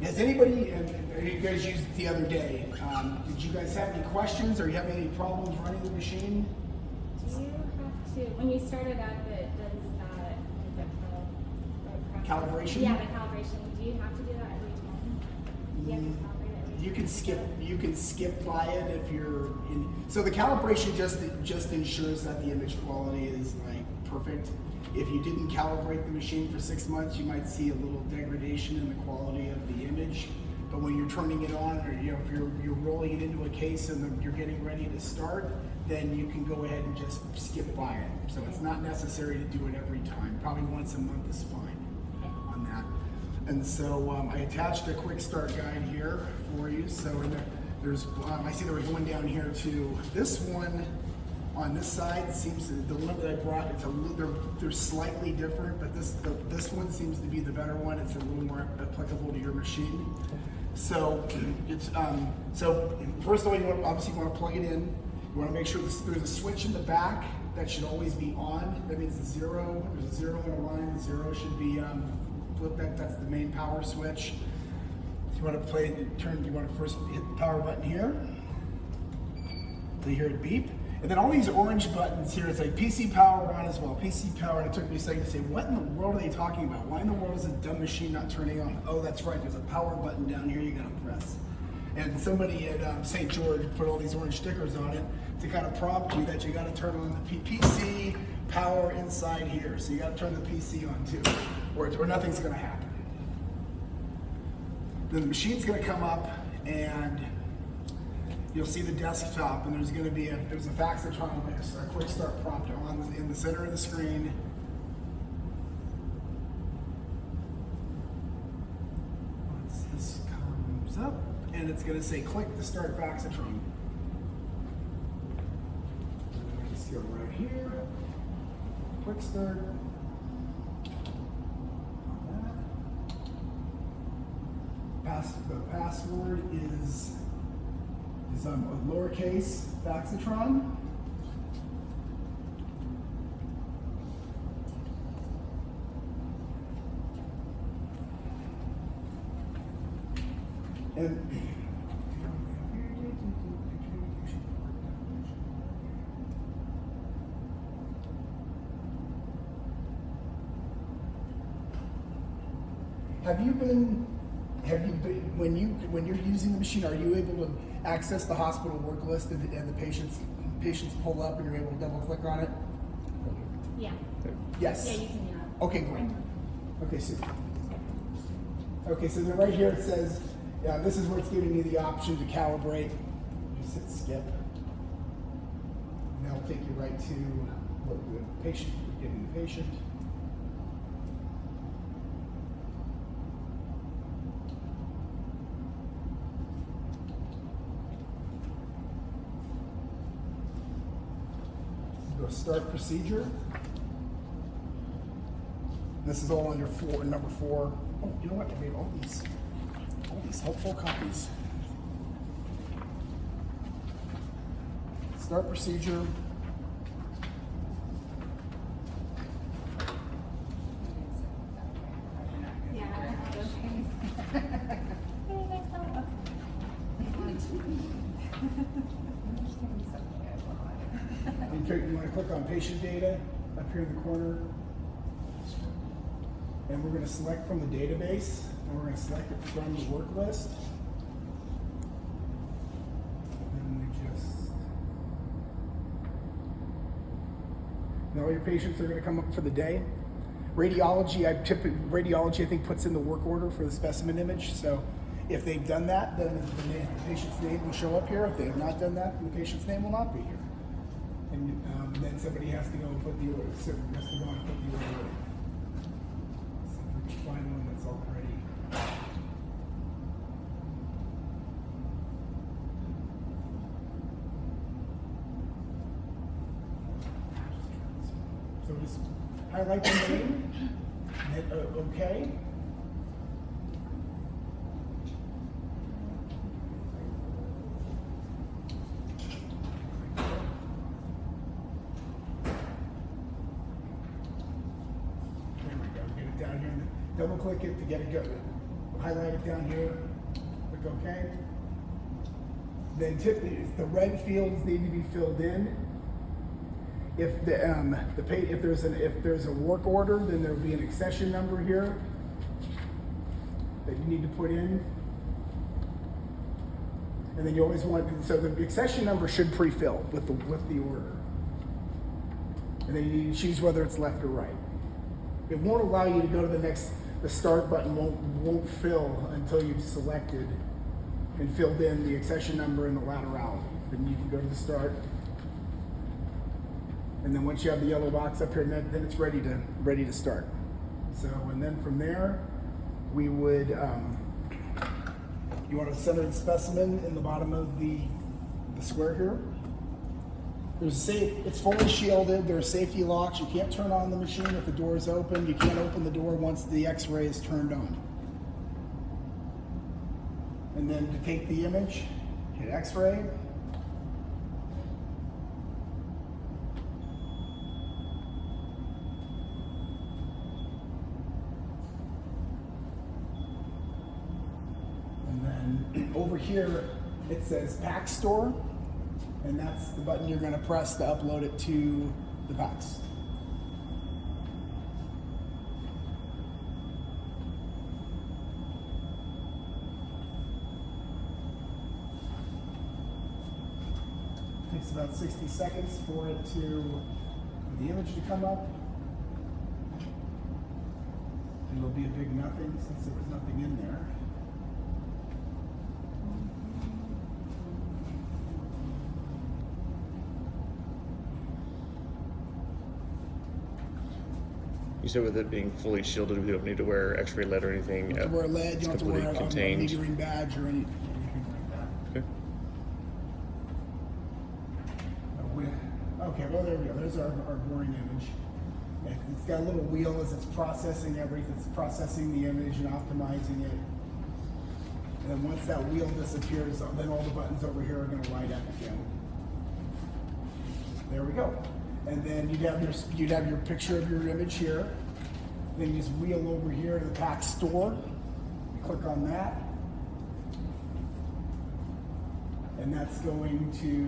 Has anybody, and you guys used it the other day, did you guys have any questions or you have any problems running the machine? Do you have to, when you start it up, it does that, is it the Calibration? Yeah, the calibration. Do you have to do that every time? Do you have to calibrate it every time? You can skip by it if you're in. So the calibration just ensures that the image quality is like perfect. If you didn't calibrate the machine for 6 months, you might see a little degradation in the quality of the image. But when you're turning it on, or if you're rolling it into a case and you're getting ready to start, then you can go ahead and just skip by it. So it's not necessary to do it every time. Probably once a month is fine on that. And so I attached a quick start guide here for you. So there's, I see there was one down here too. This one on this side seems to, the one that I brought, it's they're slightly different, but this one seems to be the better one. It's a little more applicable to your machine. So it's so first of all, you obviously want to plug it in. You want to make sure there's a switch in the back that should always be on. That means the zero. There's a zero in a line. The zero should be flipped back. That's the main power switch. So you want to you want to first hit the power button here. So you hear it beep. And then all these orange buttons here, it's like PC power on as well. PC power, and it took me a second to say, what in the world are they talking about? Why in the world is this dumb machine not turning on? Oh, that's right, there's a power button down here you gotta press. And somebody at St. George put all these orange stickers on it to kind of prompt you that you gotta turn on the PC power inside here. So you gotta turn the PC on too, or nothing's gonna happen. Then the machine's gonna come up and you'll see the desktop, and there's a Faxitron, a quick start prompt in the center of the screen. Once this comes up, and it's going to say click to start Faxitron. Just go right here, quick start. The password is a lowercase Faxitron. And when you're using the machine, are you able to access the hospital work list and the patients pull up and you're able to double click on it? Yeah. Yes. Yeah, you can do that. Okay, great. Okay, so then right here it says, this is where it's giving you the option to calibrate. Just hit skip. And that'll take you right to what the patient, getting the patient. Go start procedure. This is all under number 4. Oh, you know what? I made all these helpful copies. Start procedure. You want to click on patient data up here in the corner, and we're going to select from the database, and we're going to select it from the work list. And now all your patients are going to come up for the day. Radiology, I think puts in the work order for the specimen image. So if they've done that, then the patient's name will show up here. If they have not done that, then the patient's name will not be here. And then somebody has to go and put the order. So has to go and put the order in. So if we can find one that's already. So just highlight the name, hit OK. Down here, double click it to get it going. highlight it down here, click OK. Then typically, the red fields need to be filled in. If if there's a work order, then there will be an accession number here that you need to put in. And then you always want, so the accession number should pre-fill with the order. And then you need to choose whether it's left or right. It won't allow you to go to the start button won't fill until you've selected and filled in the accession number and the laterality. Then you can go to the start. And then once you have the yellow box up here, then it's ready to start. So, and then from there, we would, you want to center the specimen in the bottom of the square here. It's fully shielded. There are safety locks. You can't turn on the machine if the door is open. You can't open the door once the X-ray is turned on. And then to take the image, hit X-ray. And then over here, it says PAX Store. And that's the button you're going to press to upload it to the PAX. Takes about 60 seconds for the image to come up. And it'll be a big nothing since there was nothing in there. You said with it being fully shielded, we don't need to wear X-ray lead or anything. You don't have to wear lead, you don't have to wear a contained. metering badge or anything like that. Okay. Okay, well there we go. There's our boring image. It's got a little wheel as it's processing everything. It's processing the image and optimizing it. And then once that wheel disappears, then all the buttons over here are going to light up again. There we go. And then you'd have your picture of your image here. Then you just wheel over here to the PAX Store. You click on that. And that's going to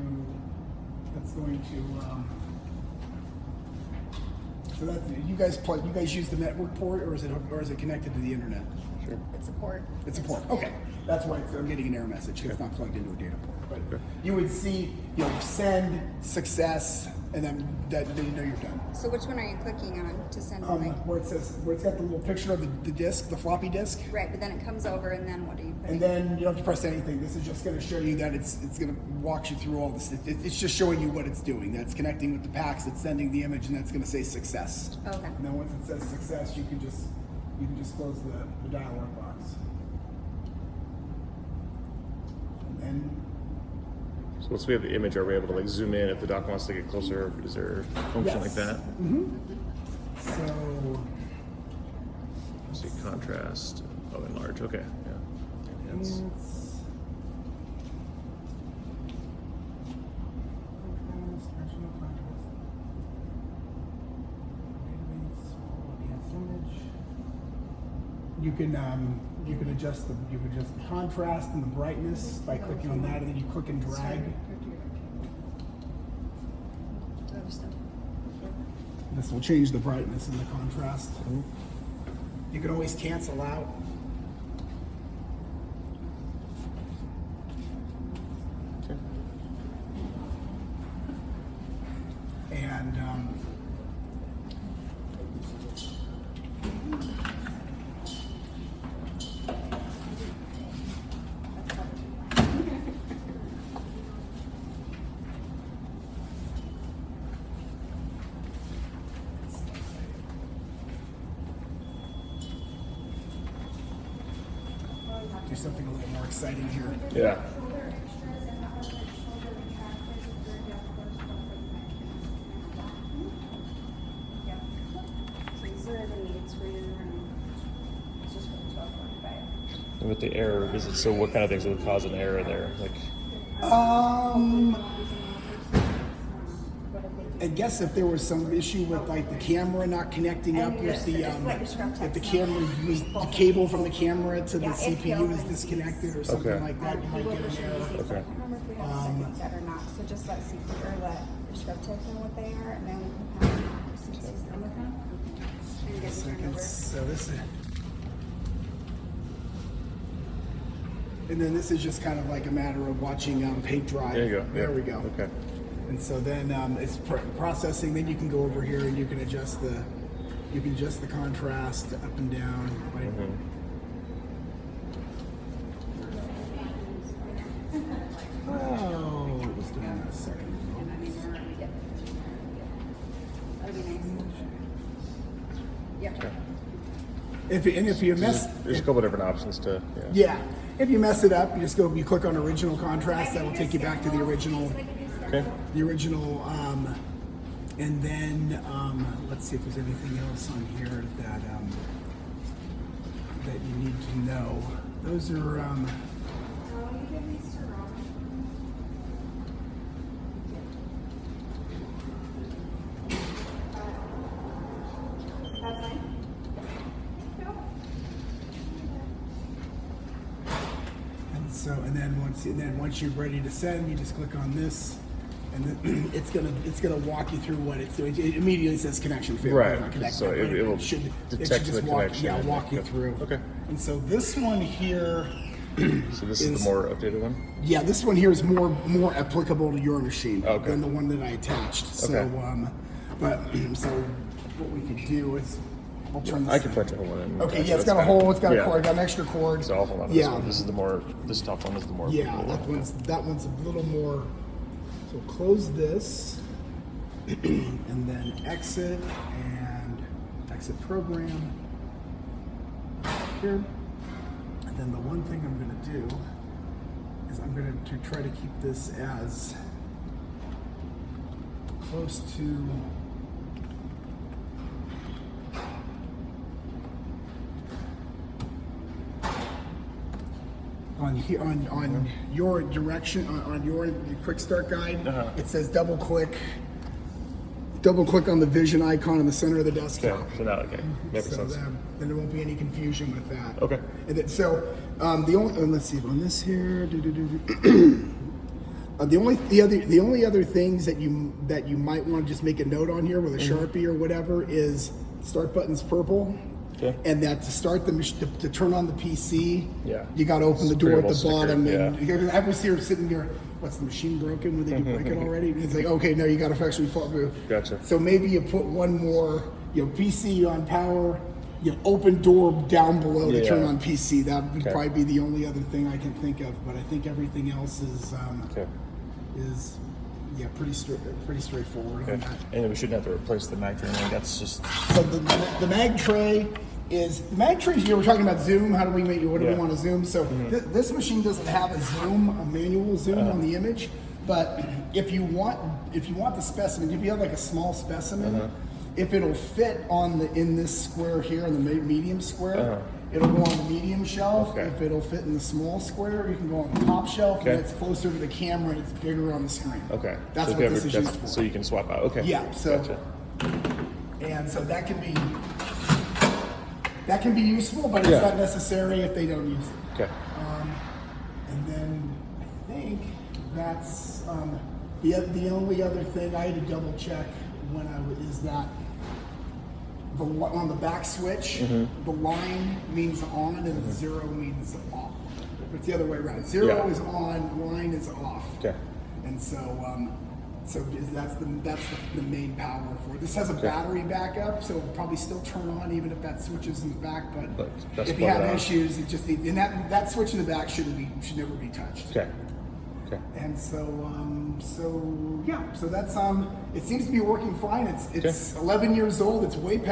so that's, you guys use the network port, or is it connected to the internet? Sure. It's a port. It's a port. Okay, that's why I'm getting an error message because it's not plugged into a data port. But you would see, send, success, and then you know you're done. So which one are you clicking on to send it? Where it's got the little picture of the disk, the floppy disk. Right, but then it comes over, and then what are you putting? And then you don't have to press anything. This is just going to show you that it's going to walk you through all this. It's just showing you what it's doing. That's connecting with the PAX. It's sending the image, and that's going to say success. Okay. And then once it says success, you can just close the dialog box. And then. So once we have the image, are we able to zoom in if the doc wants to get closer? Is there a function like that? Mm-hmm. So. Let's see, contrast. Oh, enlarge. Okay. Yeah. Enhance. You can adjust the contrast and the brightness by clicking on that, and then you click and drag. This will change the brightness and the contrast. You can always cancel out. And do something a little more exciting here. Yeah. And with the error, is it so? What kind of things would cause an error there? Like. I guess if there was some issue with like the camera not connecting up with the if the camera was the cable from the camera to the CPU is disconnected or something Okay. like that, you might get an error. I can't remember if we have seconds yet or not, so just let CP or let your scrub techs know what they are, and then we can pass them on. So just done with them. And get them turned over. So this is, and then this is just kind of like a matter of watching paint dry. There you go. There Yeah. we go. Okay. And so then it's processing. Then you can go over here and you can adjust the contrast up and down. Right? Oh, it was doing that a second ago. Yep. That'd be nice. Yep. If you mess, There's a couple different options to. yeah, if you mess it up, you click on original contrast. That will take you back to the original. Okay. The original, and then let's see if there's anything else on here that that you need to know. Those are and then once you're ready to send, you just click on this. And then it's gonna walk you through what it's doing. It immediately says connection failed. Right. Not connected, So but it will should detect just the walk, connection. yeah, and- walk you yep. through. Okay. And so this one here, So this is the more updated one. yeah, this one here is more applicable to your machine Okay. than the one that I attached. So, Okay. but so what we could do is we'll turn this. I can punch a hole in. Okay, That's- yeah, it's that's got a fine. hole. It's got a Yeah. cord. Got an extra cord. So I'll hold on to yeah. this one. This is the more. This top one is the more. Yeah, applicable that one's a little more. So close this, and then exit program here. And then the one thing I'm going to do is I'm going to try to keep this as close to. On here, on your direction, on your quick start guide, it says double click on the vision icon in the center of the desktop. Okay. So now, okay, makes So sense. then there won't be any confusion with that. Okay. And then, so the only let's see on this here. The only other things that you might want to just make a note on here with a Sharpie or whatever is start button's purple. Okay. And that to start to turn on the PC, Yeah. you got to open the door at the Sticker, bottom. yeah. And I was here sitting here. What's the machine broken? Did you break it already? And it's like, okay, no, you got to actually fall through. Gotcha. So maybe you put one more, PC on power, open door down below to Yeah. turn on PC. That would Okay. probably be the only other thing I can think of. But I think everything else is Okay. pretty straightforward on Okay. that. And then we shouldn't have to replace the mag drain. That's just. So the mag tray is you were talking about zoom. How do we make what do we Yeah. want to zoom? So this machine doesn't have a manual zoom on the image, but if you want the specimen, if you have like a small specimen, if it'll fit in this square here in the medium square, it'll go on the medium shelf. Okay. If it'll fit in the small square, you can go on the top shelf, Okay. and it's closer to the camera and it's bigger on the screen. Okay. That's So if what you this ever- is that's- used for. So you can swap out. Okay. Yeah, so Gotcha. and so that can be useful, but it's Yeah. not necessary if they don't use it. Okay. And then I think that's the only other thing I had to double check when is that on the back switch, the line means on and the 0 means off. It's the other way around. 0 Yeah. is on, line is off. Okay. And so that's the main power for it. This has a battery backup, so it'll probably still turn on even if that switch is in the back. But that's if you have plug it on. issues, it just needs, and that switch in the back should never be touched. Okay. Okay. And so that's it seems to be working fine. It's 11 years old. It's way past.